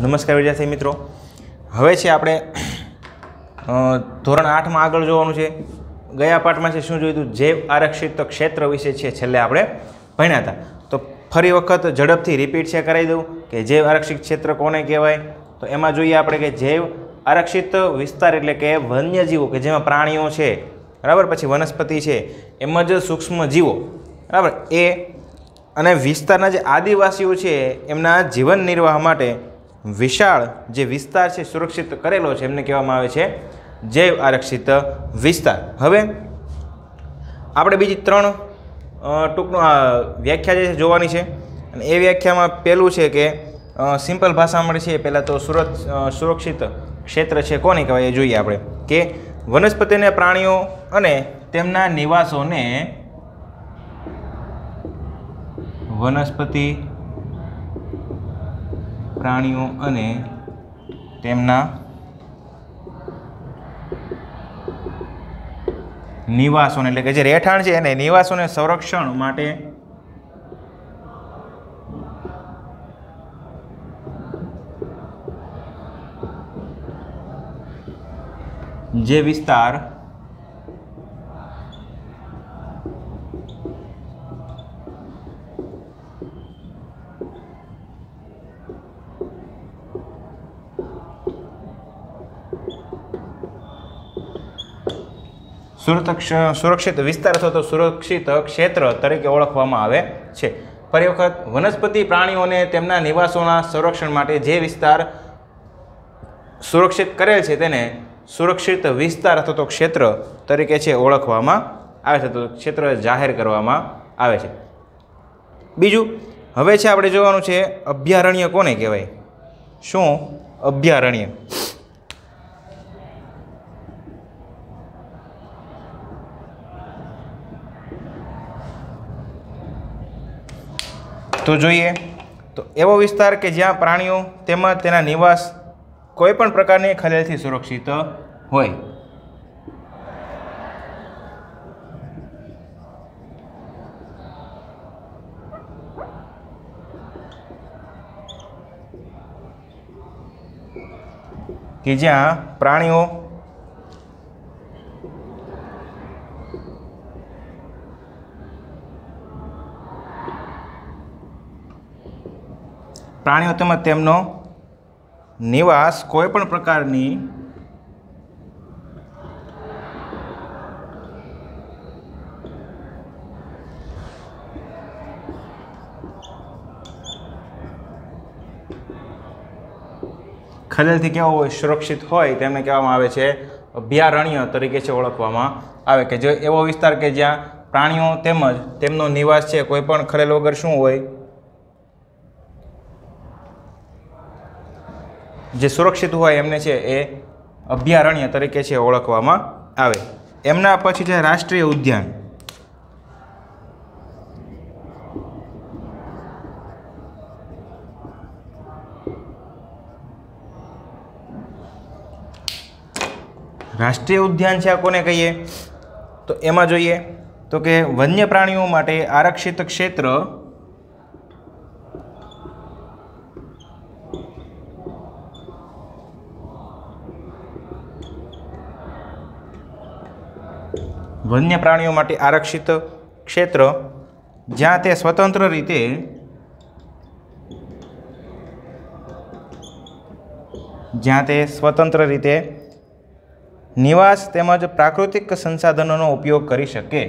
નમસ્કાર વિદ્યાર્થી મિત્રો, હવે છે આપણે ધોરણ 8માં આગળ જોવાનું છે. ગયા પાઠમાં છે શું જોયું હતું? જૈવ આરક્ષિત ક્ષેત્ર વિશે છે છેલ્લે આપણે ભણ્યા હતા. તો ફરી વખત ઝડપથી રિપીટ છે કરાવી દઉં કે જૈવ આરક્ષિત ક્ષેત્ર કોને કહેવાય. તો એમાં જોઈએ આપણે કે જૈવ આરક્ષિત વિસ્તાર એટલે કે વન્યજીવો કે જેમાં પ્રાણીઓ છે, બરાબર, પછી વનસ્પતિ છે, એમ જ સૂક્ષ્મ જીવો, બરાબર, એ અને વિસ્તારના જે આદિવાસીઓ છે એમના જીવન નિર્વાહ માટે વિશાળ જે વિસ્તાર છે સુરક્ષિત કરેલો છે એમને કહેવામાં આવે છે જૈવ આરક્ષિત વિસ્તાર. હવે આપણે બીજી 3 ટૂંકનો વ્યાખ્યા જે જોવાની છે, અને એ વ્યાખ્યામાં પહેલું છે કે સિમ્પલ ભાષામાં છે પહેલાં તો સુરક્ષિત ક્ષેત્ર છે કોને કહેવાય એ જોઈએ આપણે કે વનસ્પતિ અને પ્રાણીઓ અને તેમના નિવાસોને વનસ્પતિ પ્રાણીઓ અને તેમના નિવાસોને એટલે કે જે રહેઠાણ છે એને નિવાસોને સંરક્ષણ માટે જે વિસ્તાર સુરક્ષિત વિસ્તાર અથવા તો સુરક્ષિત ક્ષેત્ર તરીકે ઓળખવામાં આવે છે. ફરી વખત, વનસ્પતિ પ્રાણીઓને તેમના નિવાસોના સંરક્ષણ માટે જે વિસ્તાર સુરક્ષિત કરેલ છે તેને સુરક્ષિત વિસ્તાર અથવા તો ક્ષેત્ર તરીકે છે ઓળખવામાં આવે છે, તો ક્ષેત્ર જાહેર કરવામાં આવે છે. બીજું હવે છે આપણે જોવાનું છે અભયારણ્ય કોને કહેવાય. શું અભયારણ્ય? તો જોઈએ તો એવો વિસ્તાર કે જ્યાં પ્રાણીઓ તેમજ તેના નિવાસ કોઈ પણ પ્રકારની ખલેલથી સુરક્ષિત હોય. કે જ્યાં પ્રાણીઓ તેમજ તેમનો નિવાસ કોઈ પણ પ્રકારની ખલેલથી કેવો હોય, સુરક્ષિત હોય, તેમને કહેવામાં આવે છે અભયારણ્ય તરીકે છે ઓળખવામાં આવે કે જે એવો વિસ્તાર કે જ્યાં પ્રાણીઓ તેમજ તેમનો નિવાસ છે કોઈ પણ ખલેલ વગર શું હોય, જે સુરક્ષિત હોય એમને છે એ અભયારણ્ય તરીકે છે ઓળખવામાં આવે. એમના પછી છે રાષ્ટ્રીય ઉદ્યાન. રાષ્ટ્રીય ઉદ્યાન છે આ કોને કહીએ? તો એમાં જોઈએ તો કે વન્ય પ્રાણીઓ માટે આરક્ષિત ક્ષેત્ર વન્ય પ્રાણીઓ માટે આરક્ષિત ક્ષેત્ર જ્યાં તે સ્વતંત્ર રીતે નિવાસ તેમજ પ્રાકૃતિક સંસાધનોનો ઉપયોગ કરી શકે.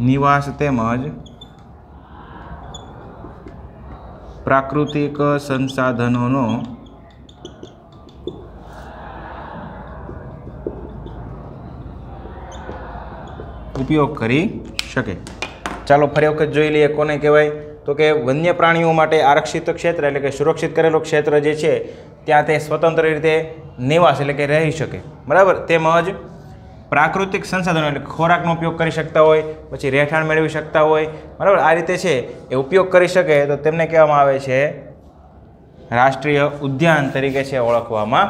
નિવાસ તેમજ પ્રાકૃતિક સંસાધનોનો ઉપયોગ કરી શકે. ચાલો ફરી વખત જોઈ લઈએ કોને કહેવાય. તો કે વન્ય પ્રાણીઓ માટે આરક્ષિત ક્ષેત્ર એટલે કે સુરક્ષિત કરેલો ક્ષેત્ર જે છે ત્યાં તે સ્વતંત્ર રીતે નિવાસ એટલે કે રહી શકે, બરાબર, તેમજ પ્રાકૃતિક સંસાધનો એટલે ખોરાકનો ઉપયોગ કરી શકતા હોય, પછી રહેઠાણ મેળવી શકતા હોય, બરાબર, આ રીતે છે એ ઉપયોગ કરી શકે તો તેમને કહેવામાં આવે છે રાષ્ટ્રીય ઉદ્યાન તરીકે છે ઓળખવામાં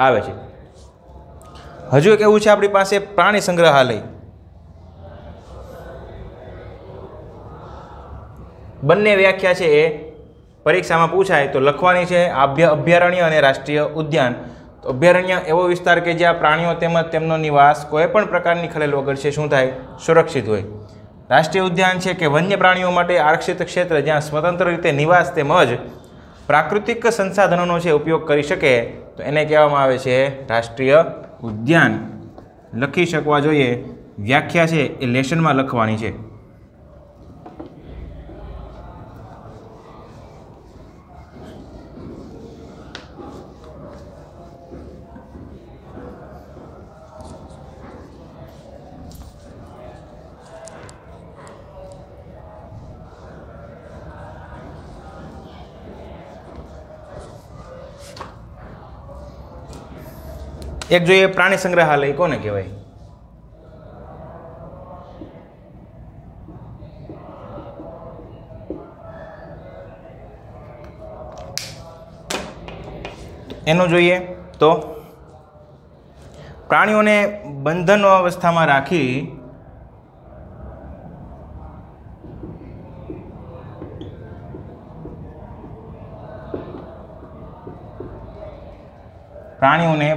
આવે છે. હજુ એક એવું છે આપણી પાસે પ્રાણી સંગ્રહાલય. બંને વ્યાખ્યા છે એ પરીક્ષામાં પૂછાય તો લખવાની છે. અભયારણ્ય અને રાષ્ટ્રીય ઉદ્યાન. તો અભયારણ્ય એવો વિસ્તાર કે જ્યાં પ્રાણીઓ તેમજ તેમનો નિવાસ કોઈ પણ પ્રકારની ખલેલ વગર છે શું થાય, સુરક્ષિત હોય. રાષ્ટ્રીય ઉદ્યાન છે કે વન્ય પ્રાણીઓ માટે આરક્ષિત ક્ષેત્ર જ્યાં સ્વતંત્ર રીતે નિવાસ તેમજ પ્રાકૃતિક સંસાધનોનો છે ઉપયોગ કરી શકે તો એને કહેવામાં આવે છે રાષ્ટ્રીય ઉદ્યાન. લખી શકવા જોઈએ. વ્યાખ્યા છે એ લેશનમાં લખવાની છે. એક જોઈએ પ્રાણી સંગ્રહાલય કોને કહેવાય? એનું જોઈએ તો પ્રાણીઓને બંધન અવસ્થામાં રાખી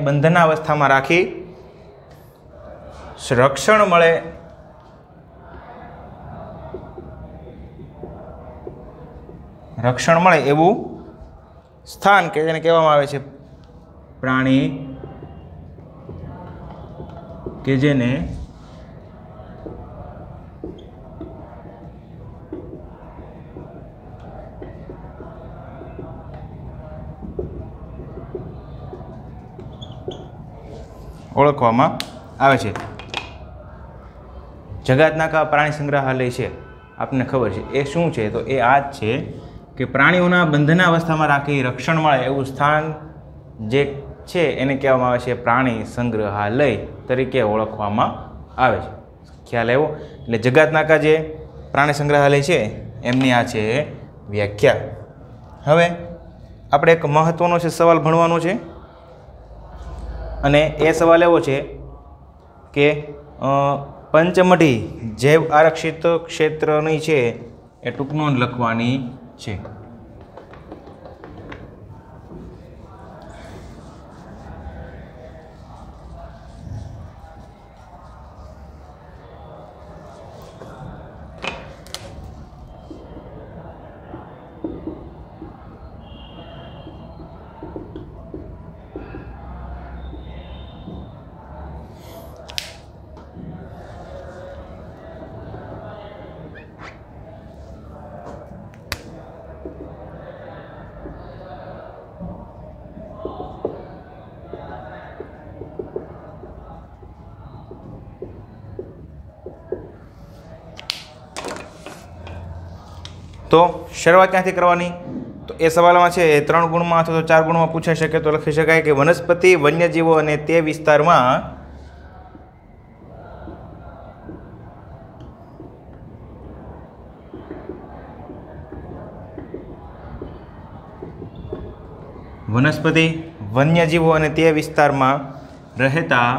બંધનાવસ્થામાં રાખી રક્ષણ મળે એવું સ્થાન કે જેને કહેવામાં આવે છે પ્રાણી કે જેને ઓળખવામાં આવે છે. જગાતનાકા પ્રાણી સંગ્રહાલય છે, આપને ખબર છે એ શું છે? તો એ આ જ છે કે પ્રાણીઓના બંધનાવસ્થામાં રાખી રક્ષણ મળે એવું સ્થાન જે છે એને કહેવામાં આવે છે પ્રાણી સંગ્રહાલય તરીકે ઓળખવામાં આવે છે. ખ્યાલ આવ્યો? એટલે જગાતનાકા જે પ્રાણી સંગ્રહાલય છે એમની આ છે વ્યાખ્યા. હવે આપણે એક મહત્ત્વનો છે સવાલ ભણવાનો છે અને એ સવાલ એવો છે કે પંચમઢી જૈવ આરક્ષિત ક્ષેત્રની છે એ ટૂંક નોંધ લખવાની છે. તો શરૂઆત ક્યાંથી કરવાની? તો એ સવાલમાં છે 3 ગુણમાં અથવા તો 4 ગુણમાં પૂછાઈ શકે તો લખી શકાય કે વનસ્પતિ, વન્યજીવો અને તે વિસ્તારમાં વનસ્પતિ, વન્યજીવો અને તે વિસ્તારમાં રહેતા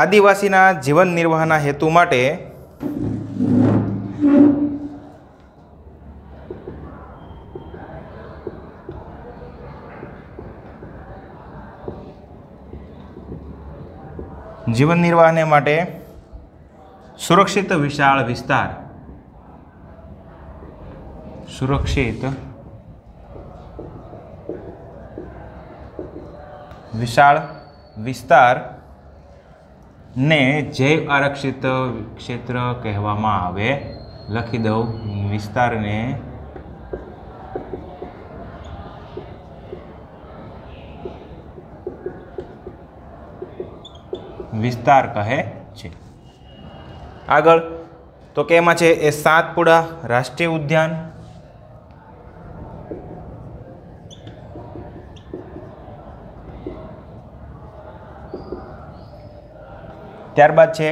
આદિવાસીના જીવન નિર્વાહના હેતુ માટે જીવન નિર્વાહને માટે સુરક્ષિત વિશાળ વિસ્તાર ને જૈવ આરક્ષિત ક્ષેત્ર કહેવામાં આવે. લખી દઉં, વિસ્તારને વિસ્તાર કહે છે. આગળ તો કે એમાં છે એ સાતપુડા રાષ્ટ્રીય ઉદ્યાન, ત્યારબાદ છે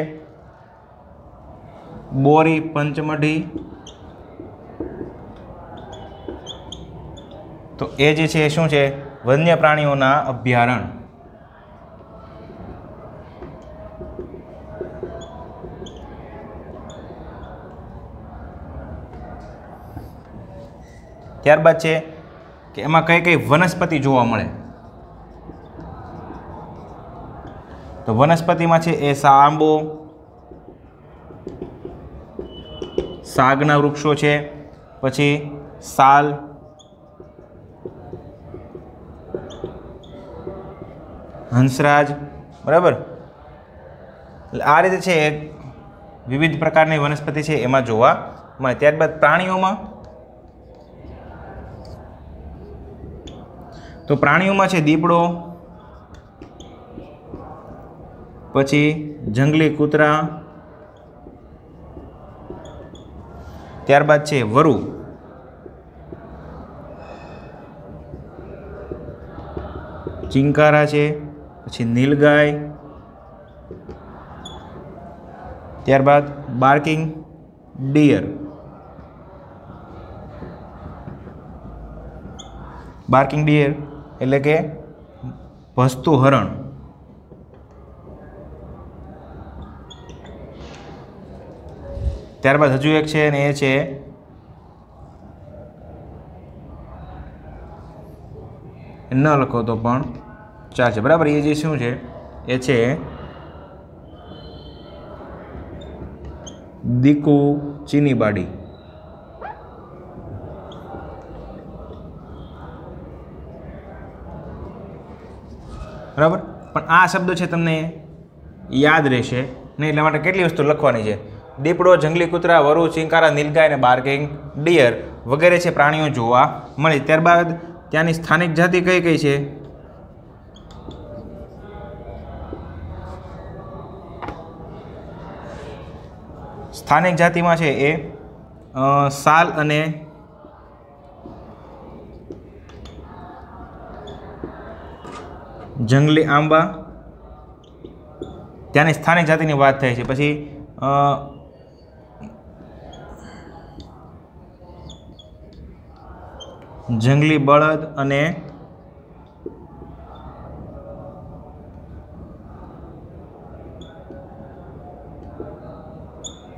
બોરી પંચમઢી. તો એ જે છે એ શું છે? વન્ય પ્રાણીઓના અભયારણ્ય. ત્યારબાદ છે કે એમાં કઈ કઈ વનસ્પતિ જોવા મળે, તો વનસ્પતિમાં છે એ આંબો, સાગના વૃક્ષો છે, પછી સાલ, હંસરાજ, બરાબર. આ રીતે છે વિવિધ પ્રકારની વનસ્પતિ છે એમાં જોવા મળે. ત્યારબાદ પ્રાણીઓમાં, તો પ્રાણીઓમાં છે દીપડો, પછી જંગલી કૂતરા, ત્યારબાદ છે વરુ, ચિંકારા છે, પછી નીલગાય, ત્યારબાદ બાર્કિંગ ડિયર. બાર્કિંગ ડિયર એટલે કે ભસતું હરણ. ત્યારબાદ હજુ એક છે ને એ છે ન લખો તો પણ ચાલશે, બરાબર. એ જે શું છે એ છે દીકુ ચીની બાડી. બરાબર. પણ આ શબ્દો છે તમને યાદ રહેશે નહીં, એટલા માટે કેટલી વસ્તુ લખવાની છે. દીપડો, જંગલી કૂતરા, વરુ, ચિંકારા, નીલગાય અને બાર્કિંગ ડિયર વગેરે છે પ્રાણીઓ જોવા મળે. ત્યારબાદ ત્યાંની સ્થાનિક જાતિ કઈ કઈ છે, સ્થાનિક જાતિમાં છે એ સાલ અને જંગલી આંબા, ત્યાંની સ્થાનિક જાતિની વાત થાય છે. પછી જંગલી બળદ અને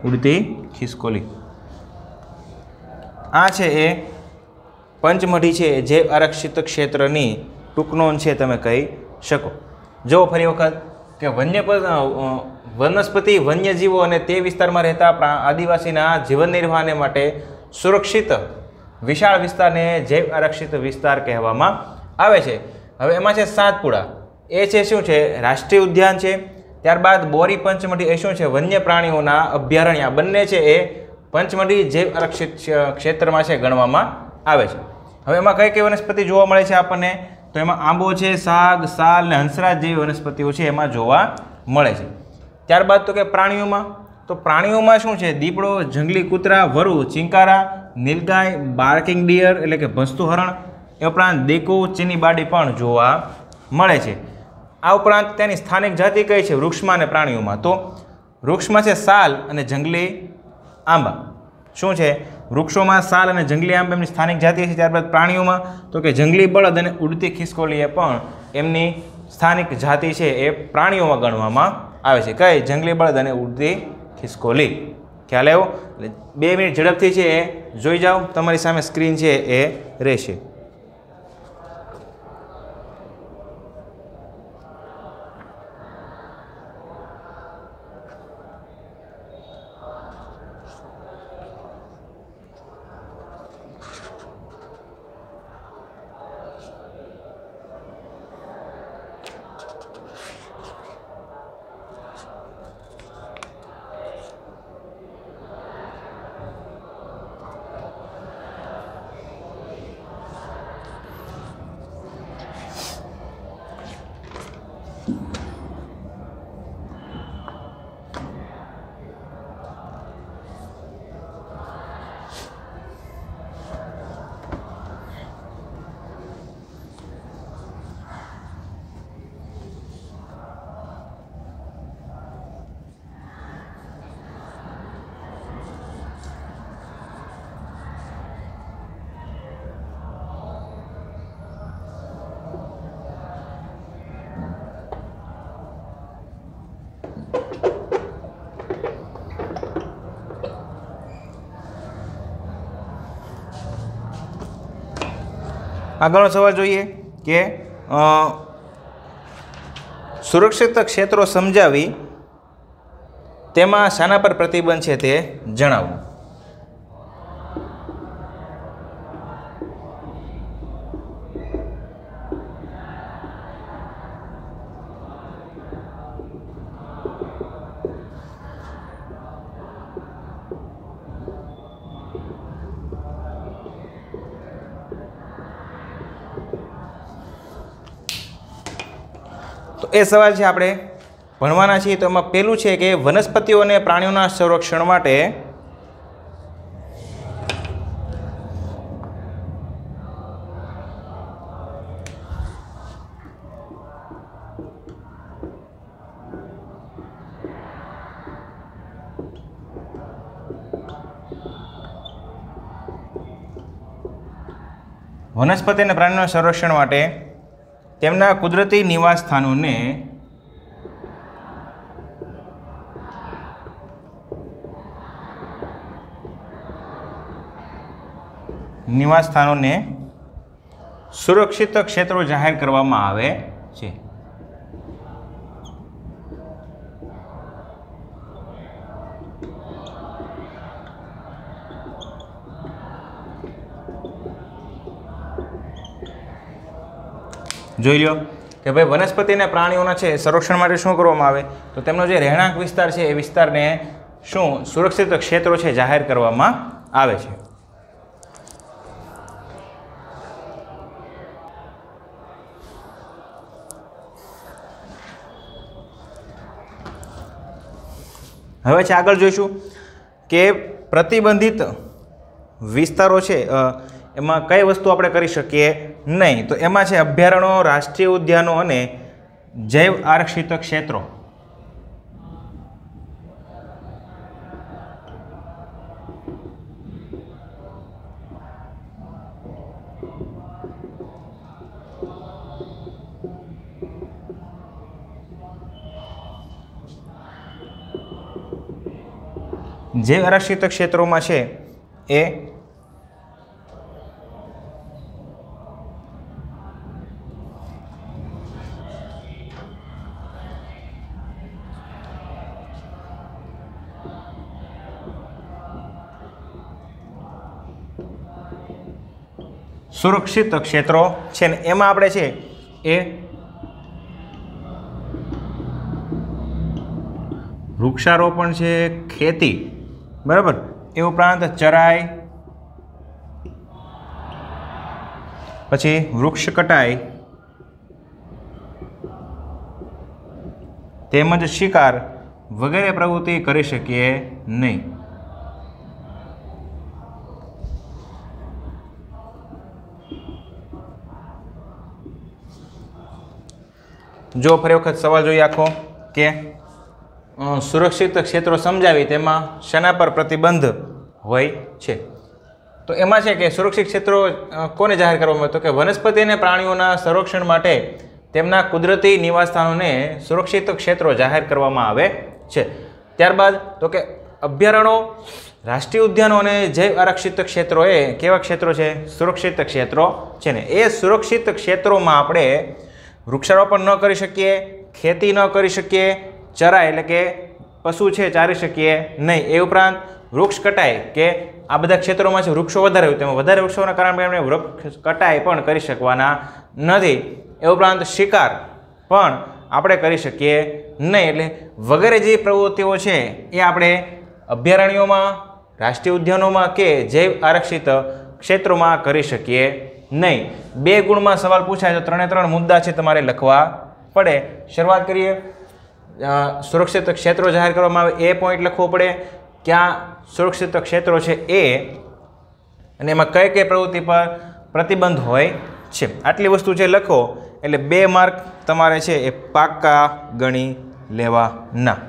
ઉડતી ખિસકોલી. આ છે એ પંચમઢી છે જે આરક્ષિત ક્ષેત્રની ટૂંક નોંધ છે તમે કહી શકો. જો ફરી વખત કે વનસ્પતિ, વન્યજીવો અને તે વિસ્તારમાં રહેતા આદિવાસીના જીવન નિર્વાહને માટે સુરક્ષિત વિશાળ વિસ્તારને જૈવ આરક્ષિત વિસ્તાર કહેવામાં આવે છે. હવે એમાં છે સાતપુડા, એ છે શું છે રાષ્ટ્રીય ઉદ્યાન છે. ત્યારબાદ બોરી પંચમઢી એ શું છે વન્ય પ્રાણીઓના અભયારણ્ય. બંને છે એ પંચમઢી જૈવ આરક્ષિત ક્ષેત્રમાં છે ગણવામાં આવે છે. હવે એમાં કઈ કઈ વનસ્પતિ જોવા મળે છે આપણને, તો એમાં આંબો છે, સાગ, સાલ અને હંસરાજ જેવી વનસ્પતિઓ છે એમાં જોવા મળે છે. ત્યારબાદ તો કે પ્રાણીઓમાં, તો પ્રાણીઓમાં શું છે દીપડો, જંગલી કૂતરા, વરુ, ચિંકારા, નીલગાય, બાર્કિંગ ડિયર એટલે કે ભસતું હરણ, એ ઉપરાંત દીકુ ચીની બાડી પણ જોવા મળે છે. આ ઉપરાંત તેની સ્થાનિક જાતિ કઈ છે વૃક્ષમાં અને પ્રાણીઓમાં, તો વૃક્ષમાં છે સાલ અને જંગલી આંબા. શું છે વૃક્ષોમાં સાલ અને જંગલી આંબા એમની સ્થાનિક જાતિ છે. ત્યારબાદ પ્રાણીઓમાં તો કે જંગલી બળદ અને ઉડતી ખિસકોલી એ પણ એમની સ્થાનિક જાતિ છે એ પ્રાણીઓમાં ગણવામાં આવે છે. કઈ? જંગલી બળદ અને ઉડતી ખિસકોલી. ખ્યાલ આવ્યો? 2 મિનિટ ઝડપથી છે એ જોઈ જાઓ, તમારી સામે સ્ક્રીન છે એ રહેશે. આગળનો સવાલ જોઈએ કે સુરક્ષિત ક્ષેત્રો સમજાવી તેમાં શાના પર પ્રતિબંધ છે તે જણાવો. તો એ સવાલ છે આપણે ભણવાના છીએ. તો એમાં પહેલું છે કે વનસ્પતિઓ અને પ્રાણીઓના સંરક્ષણ માટે વનસ્પતિ અને પ્રાણીઓના સંરક્ષણ માટે તેમના કુદરતી નિવાસ સ્થાનોને સુરક્ષિત ક્ષેત્રો જાહેર કરવામાં આવે છે. જોઈ લો કે ભાઈ વનસ્પતિ અને પ્રાણીઓના છે સંરક્ષણ માટે શું કરવામાં આવે, તો તેમનો જે રહેણાંક વિસ્તાર છે એ વિસ્તારને શું સુરક્ષિત ક્ષેત્રો છે જાહેર કરવામાં આવે છે. હવે છે આગળ જોઈશું કે પ્રતિબંધિત વિસ્તારો છે એમાં કઈ વસ્તુ આપણે કરી શકીએ નહીં. તો એમાં છે અભયારણ્યો, રાષ્ટ્રીય ઉદ્યાનો અને જૈવ આરક્ષિત ક્ષેત્રો. જૈવ આરક્ષિત ક્ષેત્રોમાં છે એ સુરક્ષિત ક્ષેત્રો છે ને એમાં આપણે છે એ વૃક્ષારોપણ છે, ખેતી, બરાબર, એ ઉપરાંત ચરાઈ, પછી વૃક્ષ કટાઈ તેમજ શિકાર વગેરે પ્રવૃત્તિ કરી શકીએ નહીં. જો ફરી વખત સવાલ જોઈએ આખો કે સુરક્ષિત ક્ષેત્રો સમજાવી તેમાં શેના પર પ્રતિબંધ હોય છે. તો એમાં છે કે સુરક્ષિત ક્ષેત્રો કોને જાહેર કરવામાં આવે, તો કે વનસ્પતિ અને પ્રાણીઓના સંરક્ષણ માટે તેમના કુદરતી નિવાસસ્થાનોને સુરક્ષિત ક્ષેત્રો જાહેર કરવામાં આવે છે. ત્યારબાદ તો કે અભયારણ્યો, રાષ્ટ્રીય ઉદ્યાનો અને જૈવ આરક્ષિત ક્ષેત્રો એ કેવા ક્ષેત્રો છે, સુરક્ષિત ક્ષેત્રો છે ને. એ સુરક્ષિત ક્ષેત્રોમાં આપણે વૃક્ષારોપણ ન કરી શકીએ, ખેતી ન કરી શકીએ, ચરાઈ એટલે કે પશુ છે ચારી શકીએ નહીં. એ ઉપરાંત વૃક્ષ કટાઈ કે આ બધા ક્ષેત્રોમાં છે વૃક્ષો વધારે હોય તેમાં વધારે વૃક્ષોના કારણે આપણે વૃક્ષ કટાઈ પણ કરી શકવાના નથી. એ ઉપરાંત શિકાર પણ આપણે કરી શકીએ નહીં. એટલે વગેરે જે પ્રવૃત્તિઓ છે એ આપણે અભયારણ્યોમાં, રાષ્ટ્રીય ઉદ્યાનોમાં કે જૈવ આરક્ષિત ક્ષેત્રોમાં કરી શકીએ નહીં. 2 ગુણમાં સવાલ પૂછાય તો 3 મુદ્દા છે તમારે લખવા પડે. શરૂઆત કરીએ. સુરક્ષિત ક્ષેત્રો જાહેર કરવામાં આવે એ પોઈન્ટ લખવો પડે, ક્યાં સુરક્ષિત ક્ષેત્રો છે એ, અને એમાં કઈ કઈ પ્રવૃત્તિ પર પ્રતિબંધ હોય છે. આટલી વસ્તુ છે લખો એટલે 2 માર્ક તમારે છે એ પાક્કા ગણી લેવાના.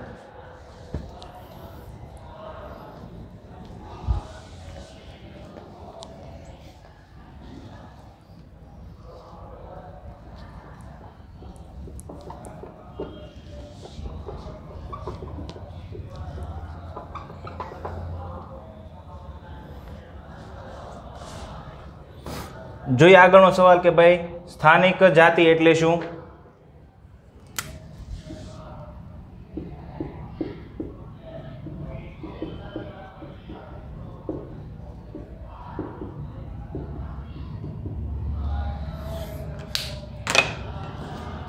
જોઈએ આગળનો સવાલ કે ભાઈ સ્થાનિક જાતિ એટલે શું?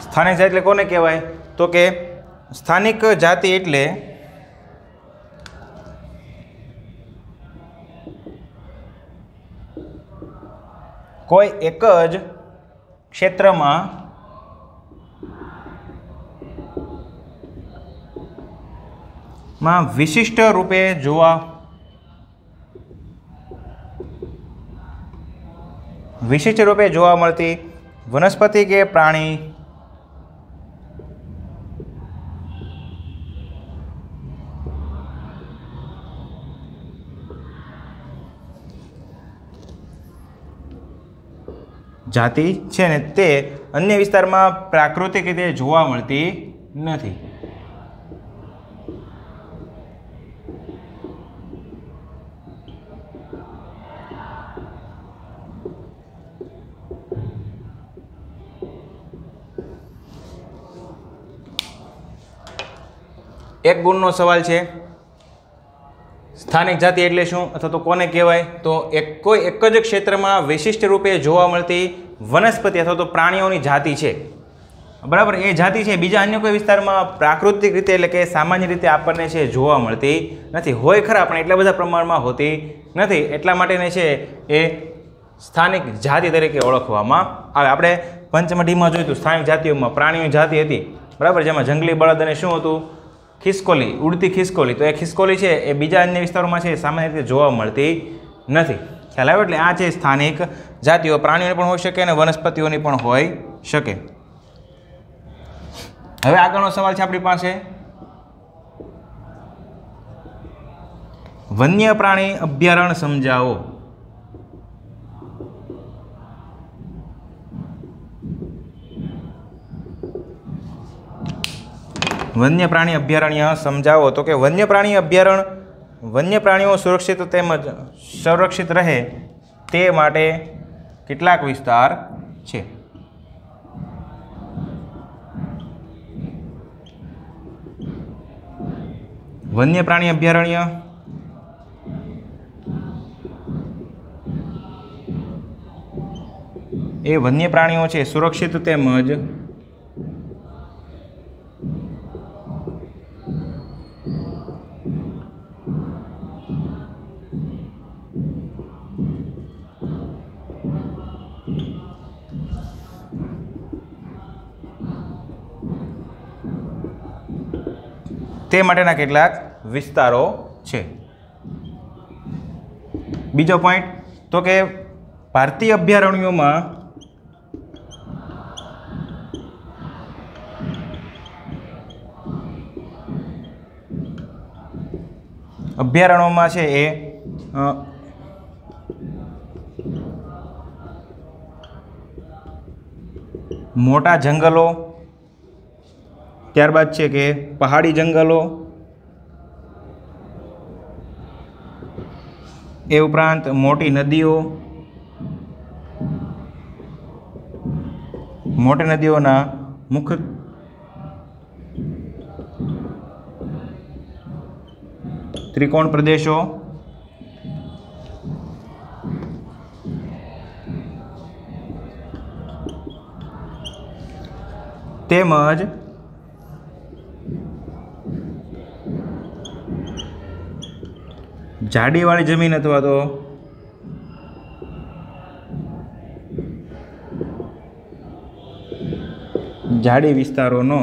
સ્થાનિક જાતિ એટલે કોને કહેવાય? તો કે સ્થાનિક જાતિ એટલે કોઈ એક જ ક્ષેત્રમાં વિશિષ્ટ રૂપે જોવા મળતી વનસ્પતિ કે પ્રાણી જાતિ છે ને તે અન્ય વિસ્તારમાં પ્રાકૃતિક રીતે જોવા મળતી નથી. એક ગુણનો સવાલ છે. સ્થાનિક જાતિ એટલે શું અથવા તો કોને કહેવાય? તો કોઈ એક જ ક્ષેત્રમાં વિશિષ્ટ રૂપે જોવા મળતી વનસ્પતિ અથવા તો પ્રાણીઓની જાતિ છે. બરાબર, એ જાતિ છે બીજા અન્ય કોઈ વિસ્તારમાં પ્રાકૃતિક રીતે એટલે કે સામાન્ય રીતે આપણને છે જોવા મળતી નથી. હોય ખરા પણ એટલા બધા પ્રમાણમાં હોતી નથી. એટલા માટેને છે એ સ્થાનિક જાતિ તરીકે ઓળખવામાં આવે. આપણે પંચમઢીમાં જોયું હતું સ્થાનિક જાતિઓમાં પ્રાણીઓની જાતિ હતી. બરાબર, જેમાં જંગલી બળદ અને શું હતું? ખિસકોલી, ઉડતી ખિસકોલી. તો એ ખિસકોલી છે એ બીજા અન્ય વિસ્તારોમાં છે સામાન્ય રીતે જોવા મળતી નથી. ખ્યાલ આવ્યો? એટલે આ છે સ્થાનિક જાતિઓ. પ્રાણીઓની પણ હોઈ શકે અને વનસ્પતિઓની પણ હોઈ શકે. હવે આગળનો સવાલ છે આપણી પાસે, વન્ય પ્રાણી અભયારણ્ય સમજાવો. વન્ય પ્રાણી અભયારણ્ય સમજાવો. તો કે વન્ય પ્રાણી અભયારણ્ય વન્ય પ્રાણીઓ સુરક્ષિત તેમજ સંરક્ષિત રહે તે માટે કેટલાક વિસ્તાર છે? વન્ય પ્રાણી અભયારણ્ય એ વન્ય પ્રાણીઓ છે સુરક્ષિત તેમજ તે માટેના કેટલાક વિસ્તારો છે. બીજો પોઈન્ટ તો કે ભારતીય અભયારણ્યોમાં છે એ મોટા જંગલો, ત્યારબાદ છે કે પહાડી જંગલો, એ ઉપરાંત મોટી નદીઓના મુખ્ય ત્રિકોણ પ્રદેશો તેમજ જાડીવાળી જમીન અથવા તો જાડી વિસ્તારોનો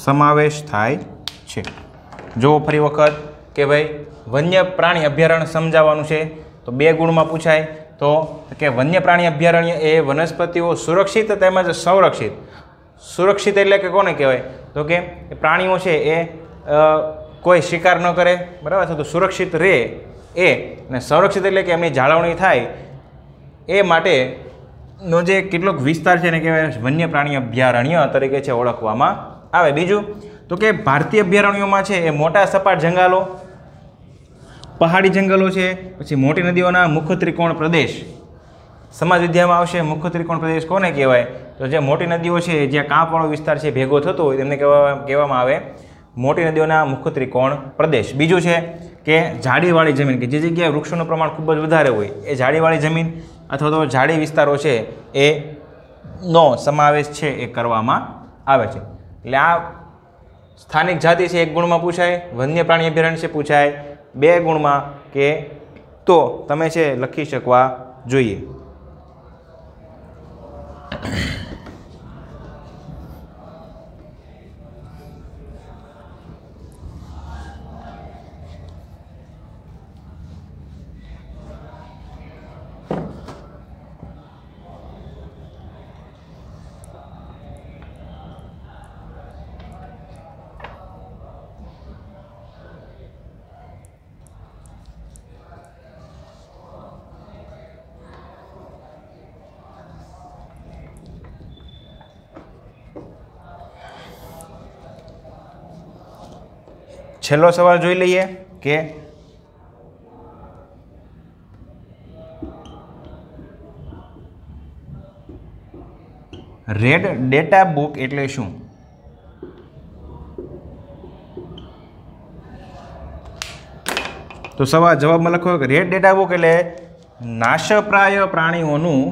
સમાવેશ થાય છે. જો ફરી વખત કે ભાઈ વન્ય પ્રાણી અભયારણ્ય સમજાવવાનું છે તો 2 ગુણમાં પૂછાય. તો કે વન્ય પ્રાણી અભયારણ્ય એ વનસ્પતિઓ સુરક્ષિત તેમજ સંરક્ષિત. સુરક્ષિત એટલે કે કોને કહેવાય? તો કે પ્રાણીઓ છે એ કોઈ શિકાર ન કરે, બરાબર છે, તો સુરક્ષિત રહે એ, અને સંરક્ષિત એટલે કે એમની જાળવણી થાય એ માટેનો જે કેટલોક વિસ્તાર છે એને કહેવાય વન્ય પ્રાણી અભયારણ્ય તરીકે છે ઓળખવામાં આવે. બીજું તો કે ભારતીય અભયારણ્યોમાં છે એ મોટા સપાટ જંગલો, પહાડી જંગલો છે, પછી મોટી નદીઓના મુખ્ય ત્રિકોણ પ્રદેશ. સમાજ વિદ્યામાં આવશે મુખ્ય ત્રિકોણ પ્રદેશ કોને કહેવાય? તો જે મોટી નદીઓ છે, જ્યાં કાંપવાળો વિસ્તાર છે ભેગો થતો હોય તેમને કહેવામાં આવે મોટી નદીઓના મુખ્ય ત્રિકોણ પ્રદેશ. બીજું છે કે ઝાડીવાળી જમીન, કે જે જગ્યાએ વૃક્ષોનું પ્રમાણ ખૂબ જ વધારે હોય એ ઝાડીવાળી જમીન અથવા તો ઝાડી વિસ્તારો છે એ નો સમાવેશ છે એ કરવામાં આવે છે. એટલે આ સ્થાનિક જાતિ છે 1 ગુણમાં પૂછાય, વન્ય પ્રાણી અભયારણ્ય છે પૂછાય 2 ગુણમાં, કે તો તમે છે લખી શકવા જોઈએ. છેલ્લો સવાલ જોઈ લઈએ કે રેડ ડેટા બુક એટલે શું? તો જવાબમાં લખો કે રેડ ડેટા બુક એટલે નાશપ્રાય પ્રાણીઓનું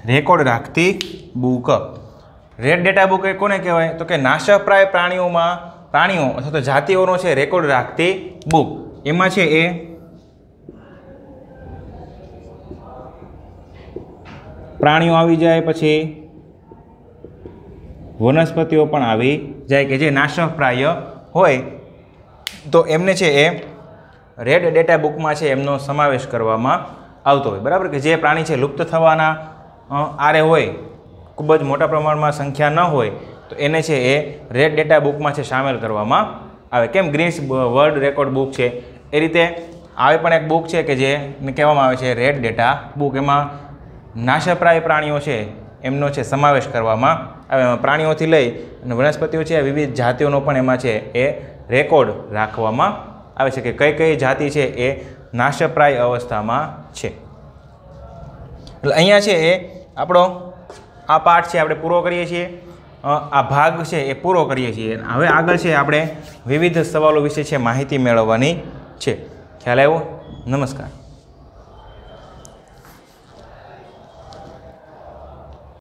રેકોર્ડ રાખતી બુક. રેડ ડેટા બુક એ કોને કહેવાય? તો કે નાશપ્રાય પ્રાણીઓ અથવા તો જાતિઓનો છે રેકોર્ડ રાખતી બુક. એમાં છે એ પ્રાણીઓ આવી જાય, પછી વનસ્પતિઓ પણ આવી જાય કે જે નાશપ્રાય હોય, તો એમને છે એ રેડ ડેટા બુકમાં છે એમનો સમાવેશ કરવામાં આવતો હોય. બરાબર, કે જે પ્રાણી છે લુપ્ત થવાના આરે હોય, ખૂબ જ મોટા પ્રમાણમાં સંખ્યા ન હોય, તો એને છે એ રેડ ડેટા બુકમાં છે સામેલ કરવામાં આવે. કેમ ગ્રીન્સ વર્લ્ડ રેકોર્ડ બુક છે એ રીતે આવી પણ એક બુક છે કે જેને કહેવામાં આવે છે રેડ ડેટા બુક. એમાં નાશપ્રાય પ્રાણીઓ છે એમનો છે સમાવેશ કરવામાં આવે. એમાં પ્રાણીઓથી લઈ અને વનસ્પતિઓ છે વિવિધ જાતિઓનો પણ એમાં છે એ રેકોર્ડ રાખવામાં આવે છે કે કઈ જાતિ છે એ નાશપ્રાય અવસ્થામાં છે. એટલે અહીંયા છે એ આપણો આ પાઠ છે આપણે પૂરો કરીએ છીએ, આ ભાગ છે એ પૂરો કરીએ છીએ. હવે આગળ છે આપણે વિવિધ સવાલો વિશે છે માહિતી મેળવવાની છે. ખ્યાલ આવ્યો? નમસ્કાર.